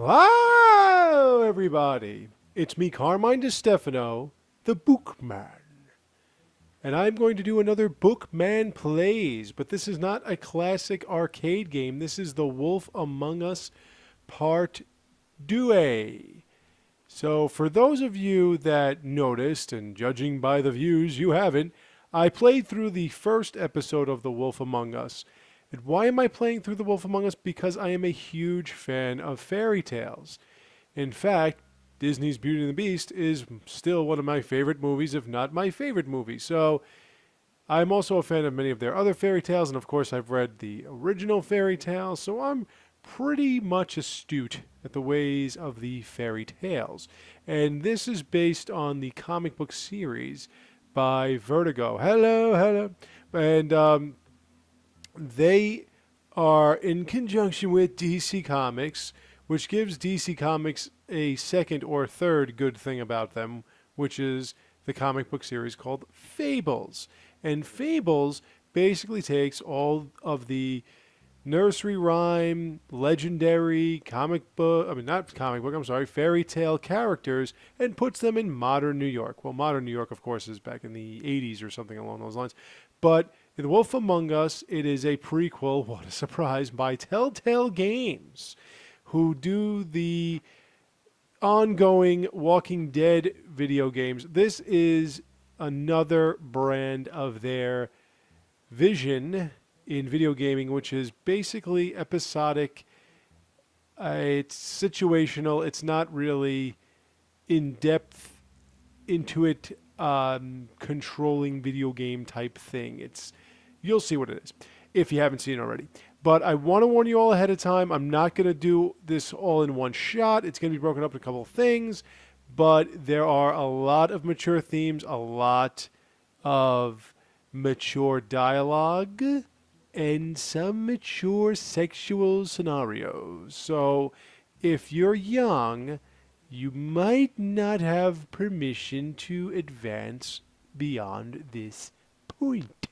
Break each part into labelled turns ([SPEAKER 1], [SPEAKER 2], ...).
[SPEAKER 1] Hello, everybody. It's me, Carmine DeStefano, the BookMan. And I'm going to do another BookMan Plays, but this is not a classic arcade game. This is The Wolf Among Us Part 2. So, for those of you that noticed, and judging by the views, you haven't, I played through the first episode of The Wolf Among Us. And why am I playing through The Wolf Among Us? Because I am a huge fan of fairy tales. In fact, Disney's Beauty and the Beast is still one of my favorite movies, if not my favorite movie. So I'm also a fan of many of their other fairy tales, and of course I've read the original fairy tales, so I'm pretty much astute at the ways of the fairy tales. And this is based on the comic book series by Vertigo. Hello, hello. And they are in conjunction with DC Comics, which gives DC Comics a second or third good thing about them, which is the comic book series called Fables. And Fables basically takes all of the nursery rhyme, legendary fairy tale characters and puts them in modern New York. Well, modern New York, of course, is back in the 80s or something along those lines. But in The Wolf Among Us, it is a prequel, what a surprise, by Telltale Games, who do the ongoing Walking Dead video games. This is another brand of their vision in video gaming, which is basically episodic. It's situational. It's not really in depth into it, controlling video game type thing. You'll see what it is if you haven't seen it already. But I want to warn you all ahead of time. I'm not going to do this all in one shot. It's going to be broken up in a couple of things. But there are a lot of mature themes, a lot of mature dialogue, and some mature sexual scenarios. So if you're young, you might not have permission to advance beyond this point.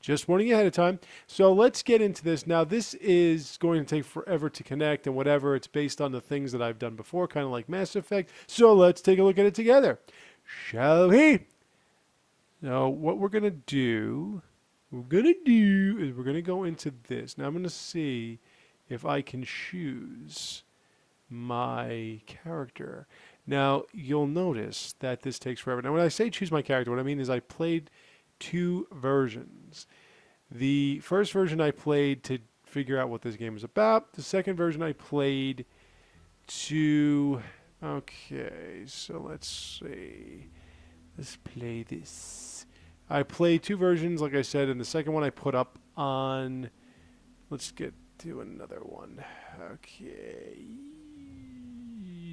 [SPEAKER 1] Just warning you ahead of time. So let's get into this. Now, this is going to take forever to connect and whatever. It's based on the things that I've done before, kind of like Mass Effect. So let's take a look at it together. Shall we? Now, what we're going to do is we're going to go into this. Now, I'm going to see if I can choose my character. Now, you'll notice that this takes forever. Now, when I say choose my character, what I mean is I played two versions. The first version I played to figure out what this game is about. The second version I played to... Okay, so let's see. Let's play this. I played two versions, like I said, and the second one I put up on... Let's get to another one. Okay.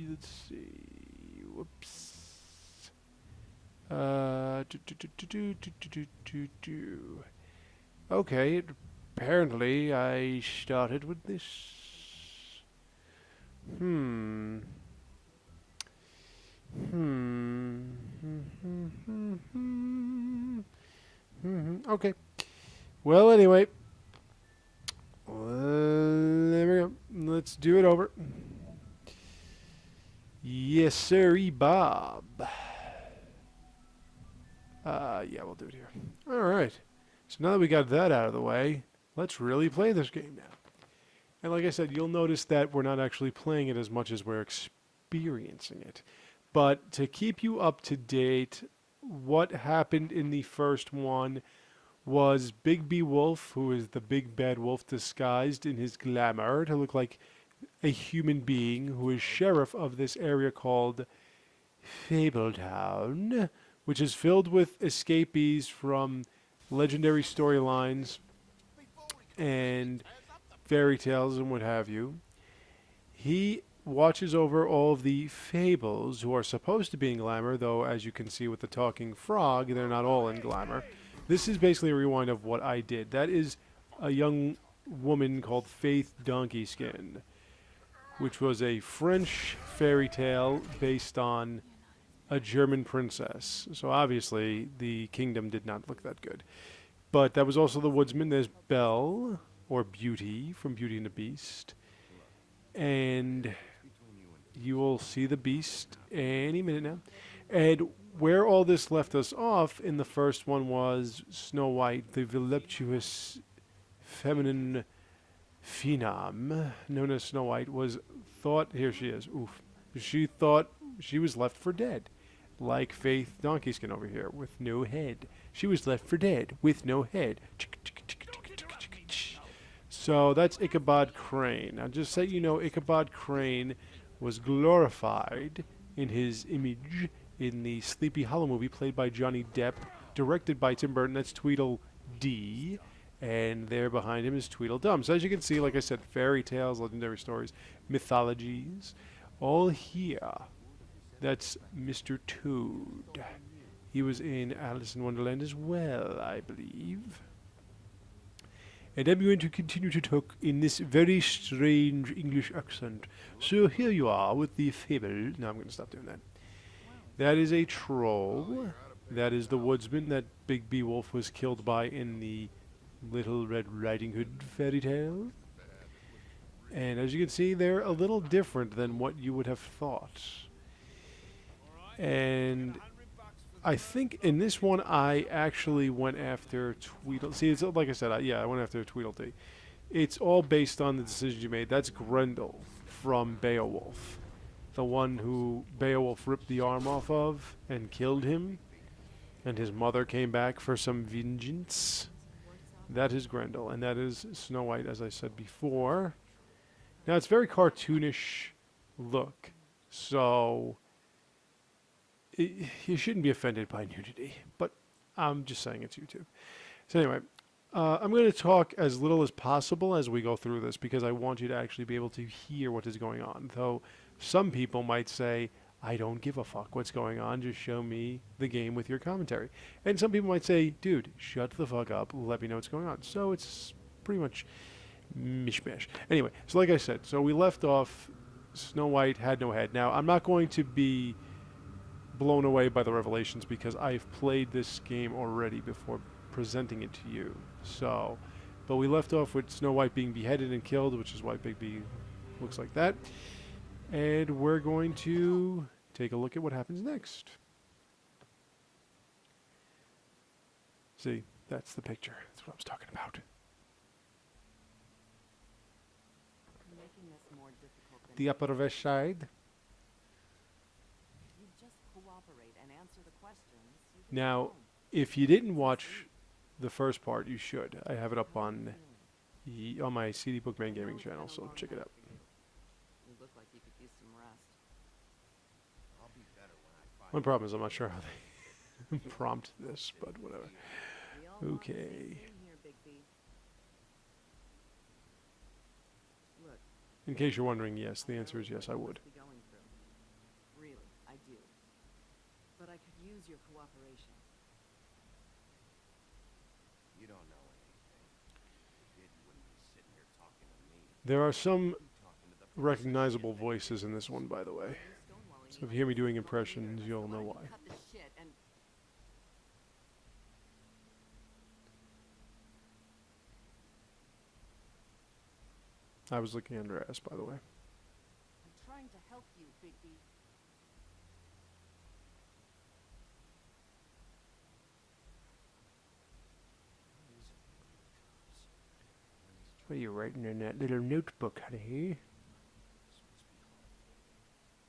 [SPEAKER 1] Let's see. Whoops. Okay, apparently I started with this. Okay. Well, anyway. There we go. Let's do it over. Yes, sir, Bob. Yeah, we'll do it here. All right. So now that we got that out of the way, let's really play this game now. And like I said, you'll notice that we're not actually playing it as much as we're experiencing it. But to keep you up to date, what happened in the first one was Big B Wolf, who is the big bad wolf disguised in his glamour to look like a human being, who is sheriff of this area called Fabletown, which is filled with escapees from legendary storylines and fairy tales and what have you. He watches over all of the fables who are supposed to be in glamour, though as you can see with the talking frog, they're not all in glamour. This is basically a rewind of what I did. That is a young woman called Faith Donkeyskin, which was a French fairy tale based on a German princess. So obviously the kingdom did not look that good. But that was also the woodsman. There's Belle, or Beauty, from Beauty and the Beast. And you will see the beast any minute now. And where all this left us off in the first one was Snow White, the voluptuous feminine phenom known as Snow White, was thought, here she is, oof, she thought she was left for dead. Like Faith Donkeyskin over here with no head. She was left for dead with no head. So that's Ichabod Crane. Now just so you know, Ichabod Crane was glorified in his image in the Sleepy Hollow movie played by Johnny Depp, directed by Tim Burton. That's Tweedledee. And there behind him is Tweedledum. So as you can see, like I said, fairy tales, legendary stories, mythologies, all here. That's Mr. Toad. He was in Alice in Wonderland as well, I believe. And I'm going to continue to talk in this very strange English accent. So here you are with the fable. No, I'm going to stop doing that. That is a troll. That is the woodsman that Big Beowulf was killed by in the Little Red Riding Hood fairy tale. And as you can see, they're a little different than what you would have thought. And I think in this one, I actually went after Tweedledee. See, it's like I said, I went after Tweedledee. It's all based on the decisions you made. That's Grendel from Beowulf. The one who Beowulf ripped the arm off of and killed him. And his mother came back for some vengeance. That is Grendel. And that is Snow White, as I said before. Now, it's very cartoonish look. So you shouldn't be offended by nudity, but I'm just saying it's YouTube. So anyway, I'm going to talk as little as possible as we go through this because I want you to actually be able to hear what is going on. Though some people might say, I don't give a fuck what's going on, just show me the game with your commentary. And some people might say, dude, shut the fuck up, let me know what's going on. So it's pretty much mishmash. Anyway, so like I said, so we left off, Snow White had no head. Now, I'm not going to be blown away by the revelations because I've played this game already before presenting it to you. So, but we left off with Snow White being beheaded and killed, which is why Big B looks like that. And we're going to take a look at what happens next. See, that's the picture. That's what I was talking about. The Upper West Side. Now, if you didn't watch the first part, you should. I have it up on my CD BookMan gaming channel, so check it out. One problem is I'm not sure how they prompt this, but whatever. Okay. In case you're wondering, yes, the answer is yes, I would.
[SPEAKER 2] Really, I do. But I could use your cooperation.
[SPEAKER 3] You don't know anything. You wouldn't be sitting here talking to me.
[SPEAKER 1] There are some recognizable voices in this one, by the way. So if you hear me doing impressions, you'll know why. I was looking at her ass, by the way.
[SPEAKER 2] I'm trying to help you, Bigby.
[SPEAKER 1] What are you writing in that little notebook, honey?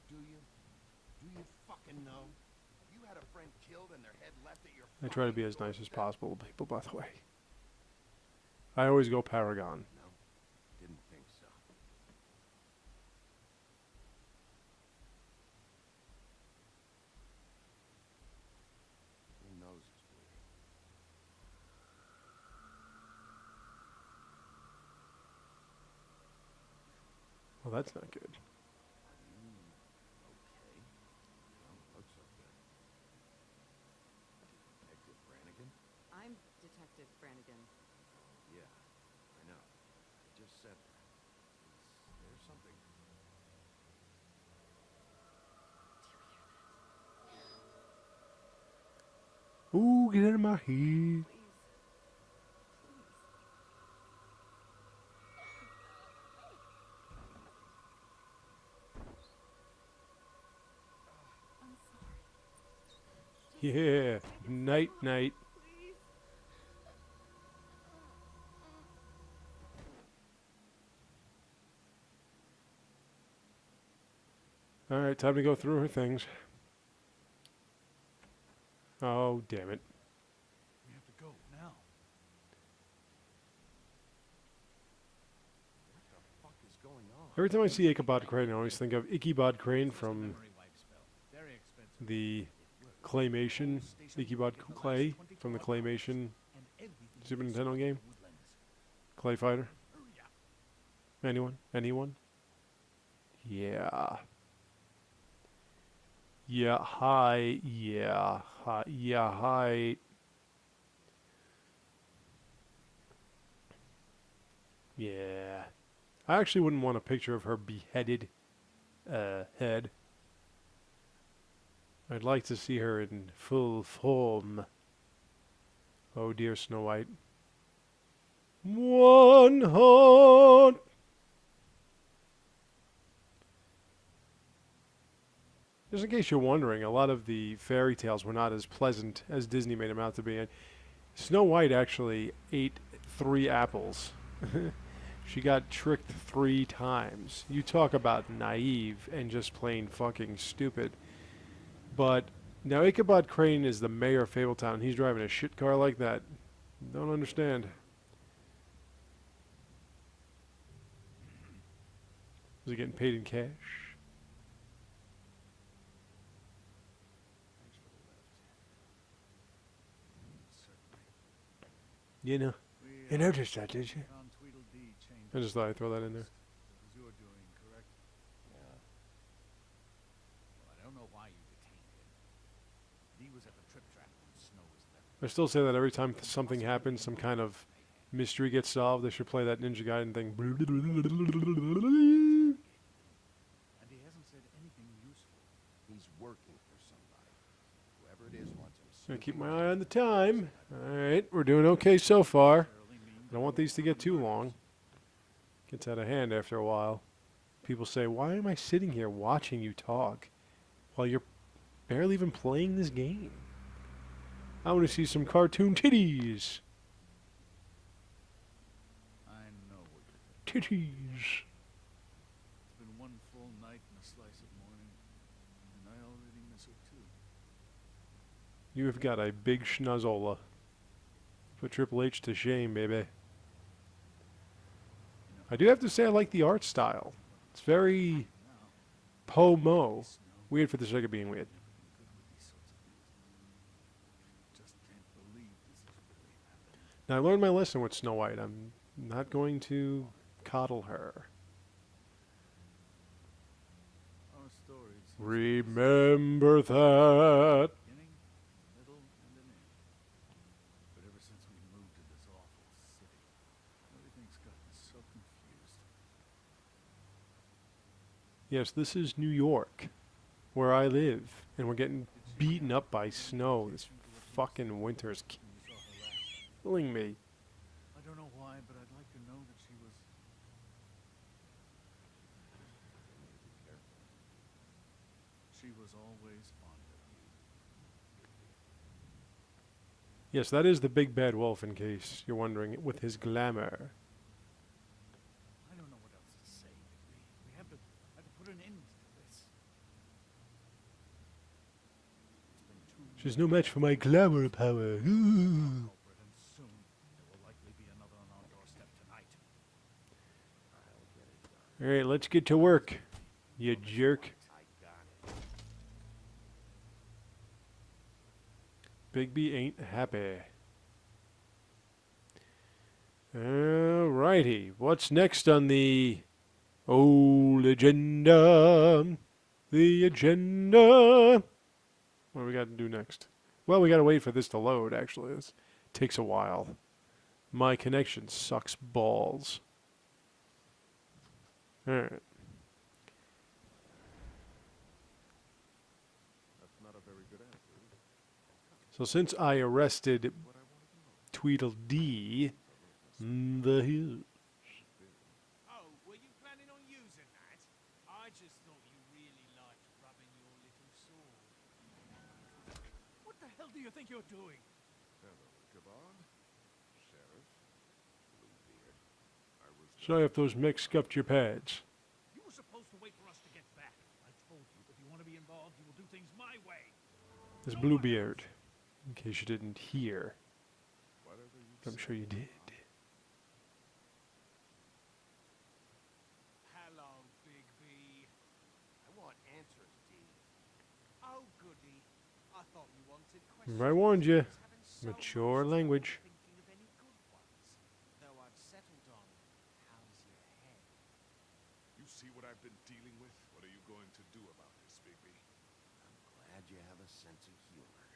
[SPEAKER 3] Do you? Do you fucking know? You had a friend killed and their head left at your
[SPEAKER 1] I try to be as nice as possible to people, by the way. I always go Paragon.
[SPEAKER 3] No, didn't think so. Who knows it's bleeding?
[SPEAKER 1] Well, that's not good.
[SPEAKER 3] Okay. Don't look so good. Detective Brannigan?
[SPEAKER 2] I'm Detective Brannigan.
[SPEAKER 3] Yeah, I know. I just said that. There's something.
[SPEAKER 1] Ooh, get out of my head. Yeah. Night, night.
[SPEAKER 2] Please.
[SPEAKER 1] All right, time to go through her things. Oh, damn it.
[SPEAKER 3] We have to go now. What the fuck is going on?
[SPEAKER 1] Every time I see Ichabod Crane, I always think of Ichabod Crane from the claymation, Ichabod Clay from the claymation Super Nintendo game. Clay Fighter. Anyone? Anyone? Yeah. Yeah, hi. Yeah, hi. Yeah, hi. Yeah. I actually wouldn't want a picture of her beheaded head. I'd like to see her in full form. Oh dear Snow White. One heart. Just in case you're wondering, a lot of the fairy tales were not as pleasant as Disney made them out to be. And Snow White actually ate 3 apples. She got tricked 3 times. You talk about naive and just plain fucking stupid. But now Ichabod Crane is the mayor of Fabletown, and he's driving a shit car like that. Don't understand. Is he getting paid in cash?
[SPEAKER 3] Thanks for the lift. Certainly.
[SPEAKER 1] You know.
[SPEAKER 3] We,
[SPEAKER 1] You noticed that, did you?
[SPEAKER 3] found Tweedledee chained
[SPEAKER 1] I just thought I'd throw that in there.
[SPEAKER 3] It was your doing, correct? Yeah. Well, I don't know why you detained him. He was at the trip trap when Snow was there.
[SPEAKER 1] I still say that every time something happens, some kind of mystery gets solved, they should play that Ninja Gaiden thing.
[SPEAKER 3] And he hasn't said anything useful. He's working for somebody. Whoever it is wants him.
[SPEAKER 1] Gonna keep my eye on the time. Alright, we're doing okay so far. I don't want these to get too long. Gets out of hand after a while. People say, why am I sitting here watching you talk while you're barely even playing this game? I want to see some cartoon titties.
[SPEAKER 3] I know what you're thinking.
[SPEAKER 1] Titties.
[SPEAKER 3] It's been one full night and a slice of morning, and I already miss her too.
[SPEAKER 1] You have got a big schnuzzola. Put Triple H to shame, baby. I do have to say I like the art style. It's very
[SPEAKER 3] Now,
[SPEAKER 1] po-mo.
[SPEAKER 3] Snow,
[SPEAKER 1] Weird for the sake of being weird.
[SPEAKER 3] everything good with these sorts of things. Just can't believe this is really happening.
[SPEAKER 1] Now, I learned my lesson with Snow White. I'm not going to coddle her.
[SPEAKER 3] Our stories.
[SPEAKER 1] Remember that.
[SPEAKER 3] Beginning, middle, and an end. But ever since we moved to this awful city, everything's gotten so confused.
[SPEAKER 1] Yes, this is New York, where I live, and we're getting beaten up by snow. This fucking winter is
[SPEAKER 3] When you saw her last,
[SPEAKER 1] killing me.
[SPEAKER 3] I don't know why, but I'd like to know that she was. She was always fond of you.
[SPEAKER 1] Yes, that is the big bad wolf, in case you're wondering, with his glamour.
[SPEAKER 3] I don't know what else to say, Digby. We have to put an end to this. It's been 2
[SPEAKER 1] She's no match for my glamour power. Ooh.
[SPEAKER 3] culprit, and soon there will likely be another on our doorstep tonight. I'll get it done.
[SPEAKER 1] All right, let's get to work, you jerk.
[SPEAKER 3] I got it.
[SPEAKER 1] Bigby ain't happy. Alrighty, what's next on the old agenda? The agenda. What do we got to do next? Well, we got to wait for this to load, actually. This takes a while. My connection sucks balls. Alright.
[SPEAKER 3] That's not a very good answer, is it?
[SPEAKER 1] So since I arrested Tweedledee in the hills.
[SPEAKER 4] Oh, were you planning on using that? I just thought you really liked rubbing your little sword.
[SPEAKER 2] What the
[SPEAKER 3] you think you're doing?
[SPEAKER 5] Hello, Ichabod. Sheriff. Bluebeard. I was
[SPEAKER 1] Sorry if those mechs scuffed your pads.
[SPEAKER 3] You were supposed to wait for us to get back. I told you, if you want to be involved, you will do things my way.
[SPEAKER 1] This Bluebeard, in case you didn't hear.
[SPEAKER 5] whatever you
[SPEAKER 1] I'm sure you did.
[SPEAKER 4] Hello, Big B.
[SPEAKER 6] I want answers, D.
[SPEAKER 4] Oh, goody. I thought you wanted questions.
[SPEAKER 1] I warned you.
[SPEAKER 4] I was having so
[SPEAKER 1] Mature
[SPEAKER 4] much
[SPEAKER 1] language.
[SPEAKER 4] trouble thinking of any good ones. Though I've settled on how's your head.
[SPEAKER 5] You see what I've been dealing with? What are you going to do about this, Bigby?
[SPEAKER 6] I'm glad you have a sense of humor.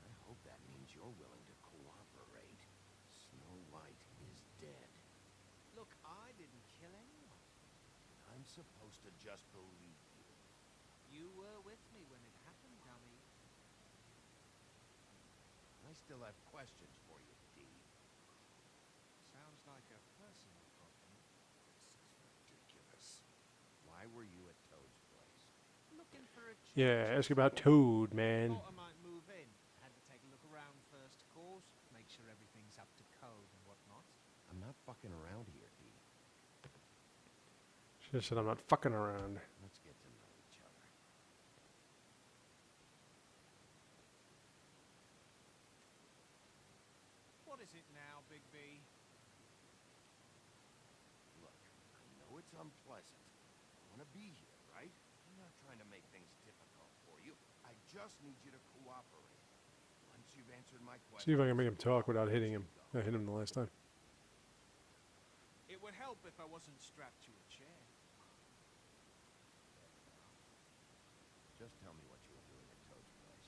[SPEAKER 6] I hope that means you're willing to cooperate. Snow White is dead.
[SPEAKER 4] Look, I didn't kill anyone.
[SPEAKER 6] I'm supposed to just believe you.
[SPEAKER 4] You were with me when it happened, dummy.
[SPEAKER 6] I still have questions for you, D.
[SPEAKER 4] Sounds like a personal problem.
[SPEAKER 5] This is ridiculous.
[SPEAKER 6] Why were you at Toad's place?
[SPEAKER 4] Looking for a change.
[SPEAKER 1] Yeah, ask about Toad, man.
[SPEAKER 4] Thought I might move in. Had to take a look around first, of course. Make sure everything's up to code and whatnot.
[SPEAKER 6] I'm not fucking around here, D.
[SPEAKER 1] She just said I'm not fucking around.
[SPEAKER 6] Let's get to know each other.
[SPEAKER 4] What is it now, Big B?
[SPEAKER 6] Look, I know it's unpleasant. I want to be here, right? I'm not trying to make things difficult for you. I just need you to cooperate. Once you've answered my questions...
[SPEAKER 1] See if I can make him talk without hitting him. I hit him the last time.
[SPEAKER 4] It would help if I wasn't strapped to a chair.
[SPEAKER 6] Just tell me what you were doing at Toad's place.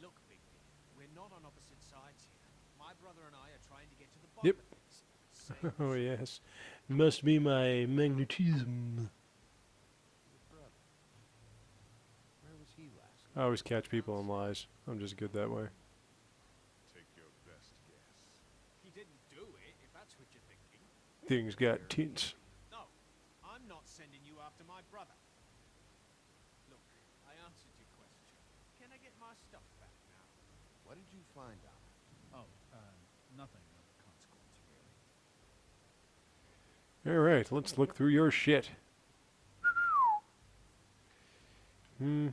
[SPEAKER 4] Look, Big B, we're not on opposite sides here. My brother and I are trying to get to the bottom
[SPEAKER 1] Yep.
[SPEAKER 4] of this. Same
[SPEAKER 1] Oh
[SPEAKER 4] shit.
[SPEAKER 1] yes. Must be my magnetism.
[SPEAKER 6] Your brother. Where was he last
[SPEAKER 1] I always catch people in lies. I'm just good that way.
[SPEAKER 5] Take your best guess.
[SPEAKER 4] He didn't do it, if that's what you're thinking.
[SPEAKER 1] Things got tense.
[SPEAKER 4] No, I'm not sending you after my brother. Look, I answered your question. Can I get my stuff back now?
[SPEAKER 6] What did you find out?
[SPEAKER 3] Oh, nothing of consequence, really.
[SPEAKER 1] Alright, let's look through your shit.
[SPEAKER 4] Are you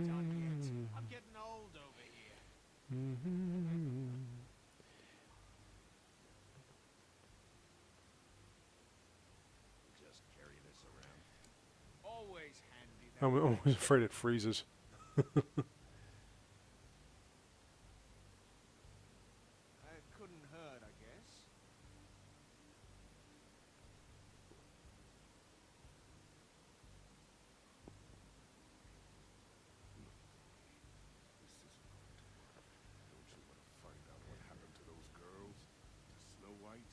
[SPEAKER 4] done yet? I'm getting old over here.
[SPEAKER 6] Just carry this around.
[SPEAKER 4] Always handy. that
[SPEAKER 1] I'm
[SPEAKER 4] way.
[SPEAKER 1] always afraid it freezes.
[SPEAKER 4] It couldn't hurt, I guess.
[SPEAKER 5] This isn't going to work. Don't you want to find out what happened to those girls? To Snow White?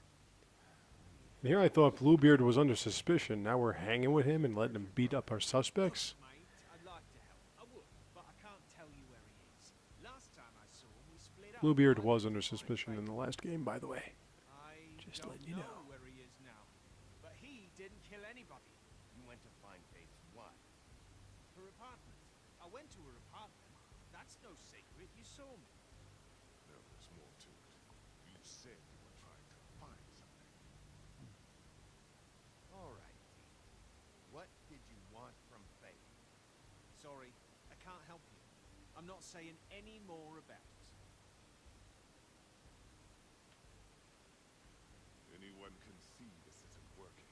[SPEAKER 1] And here I thought Bluebeard was under suspicion. Now we're hanging with him and letting him beat up our suspects.
[SPEAKER 4] Mate, I'd like to help. I would, but I can't tell you where he is. Last time I saw him, we split up.
[SPEAKER 1] Bluebeard
[SPEAKER 4] I
[SPEAKER 1] was
[SPEAKER 4] couldn't
[SPEAKER 1] under
[SPEAKER 4] find
[SPEAKER 1] suspicion in
[SPEAKER 4] Faith.
[SPEAKER 1] the last game, by the way.
[SPEAKER 4] I
[SPEAKER 1] Just
[SPEAKER 4] don't
[SPEAKER 1] letting you know.
[SPEAKER 4] where he is now. But he didn't kill anybody.
[SPEAKER 6] You went to find Faith's what?
[SPEAKER 4] Her apartment. I went to her apartment. That's no secret. You saw me.
[SPEAKER 5] No, there's more to it. You said you were trying to find something.
[SPEAKER 6] All right, D. What did you want from Faith?
[SPEAKER 4] Sorry, I can't help you. I'm not saying any more about it.
[SPEAKER 5] Anyone can see this isn't working.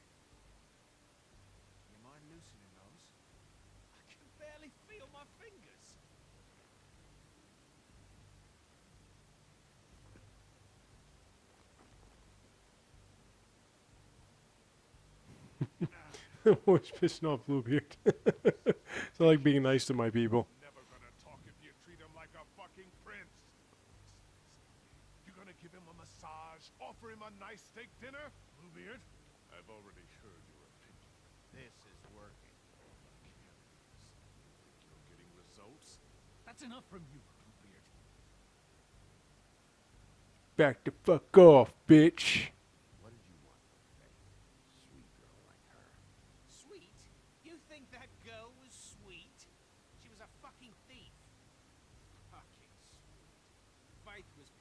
[SPEAKER 4] You mind loosening those? I can barely feel my fingers.
[SPEAKER 1] I'm always pissing off Bluebeard. It's not like being nice to my people.
[SPEAKER 5] Never gonna talk if you treat him like a fucking prince. You're gonna give him a massage, offer him a nice steak dinner? Bluebeard? I've already heard your opinion.
[SPEAKER 6] This is working.
[SPEAKER 5] I can't lose. Think you're getting results?
[SPEAKER 3] That's enough from you, Bluebeard.
[SPEAKER 1] Back the fuck off, bitch.
[SPEAKER 6] What did you want from Faith? Sweet girl like her.
[SPEAKER 4] Sweet? You think that girl was sweet? She was a fucking thief. Fucking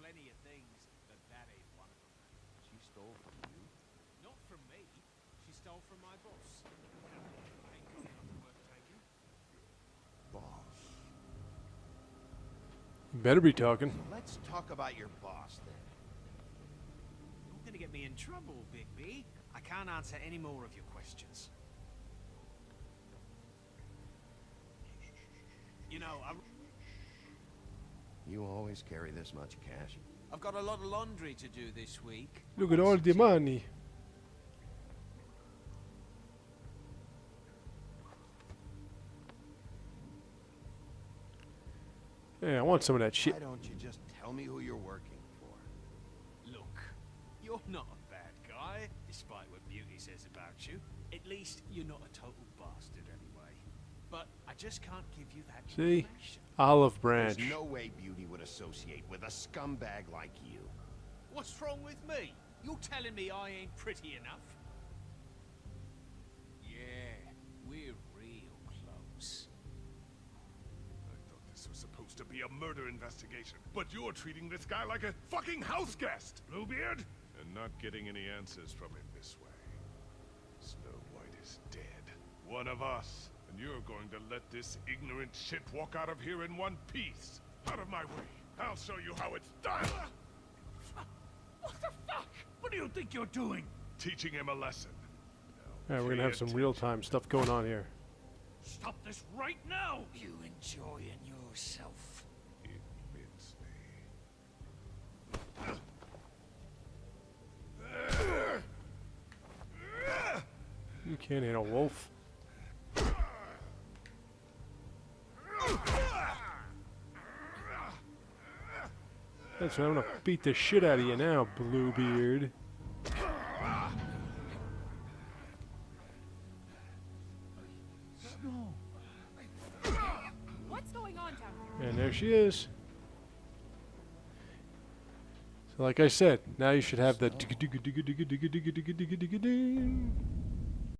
[SPEAKER 4] plenty of things, but that ain't one of them.
[SPEAKER 6] She stole from you?
[SPEAKER 4] Not from me. She stole from my boss. Ain't got nothing worth taking.
[SPEAKER 6] Boss.
[SPEAKER 1] You better be talking.
[SPEAKER 6] Let's talk about your boss then.
[SPEAKER 4] You're gonna get me in trouble, Big B. I can't answer any more of your questions. You know,
[SPEAKER 6] You always carry this much cash?
[SPEAKER 4] I've got a lot of laundry to do this week.
[SPEAKER 1] Look at all the money. Yeah, I want some of that shit.
[SPEAKER 6] Why don't you just tell me who you're working for?
[SPEAKER 4] Look, you're not a bad guy, despite what Beauty says about you. At least you're not a total bastard anyway. But I just can't give you that
[SPEAKER 1] See?
[SPEAKER 4] information.
[SPEAKER 1] Olive branch.
[SPEAKER 6] There's no way Beauty would associate with a scumbag like you.
[SPEAKER 4] What's wrong with me? You're telling me I ain't pretty enough? Yeah, we're real close.
[SPEAKER 5] I thought this was supposed to be a murder investigation, but you're treating this guy like a fucking house guest, Bluebeard! And not getting any answers from him this way. Snow White is dead. One of us. And you're going to let this ignorant shit walk out of here in one piece. Out of my way. I'll show you how it's done.
[SPEAKER 3] What the fuck? What do you think you're doing?
[SPEAKER 5] Teaching him a lesson.
[SPEAKER 1] Yeah, we're gonna have some real-time stuff going on here.
[SPEAKER 3] Stop this right now!
[SPEAKER 4] You enjoying yourself?
[SPEAKER 1] You can't hit a wolf. That's right, I'm gonna beat the shit out of you now, Bluebeard.
[SPEAKER 7] What's going on down here?
[SPEAKER 1] And there she is. So like I said, now you should have the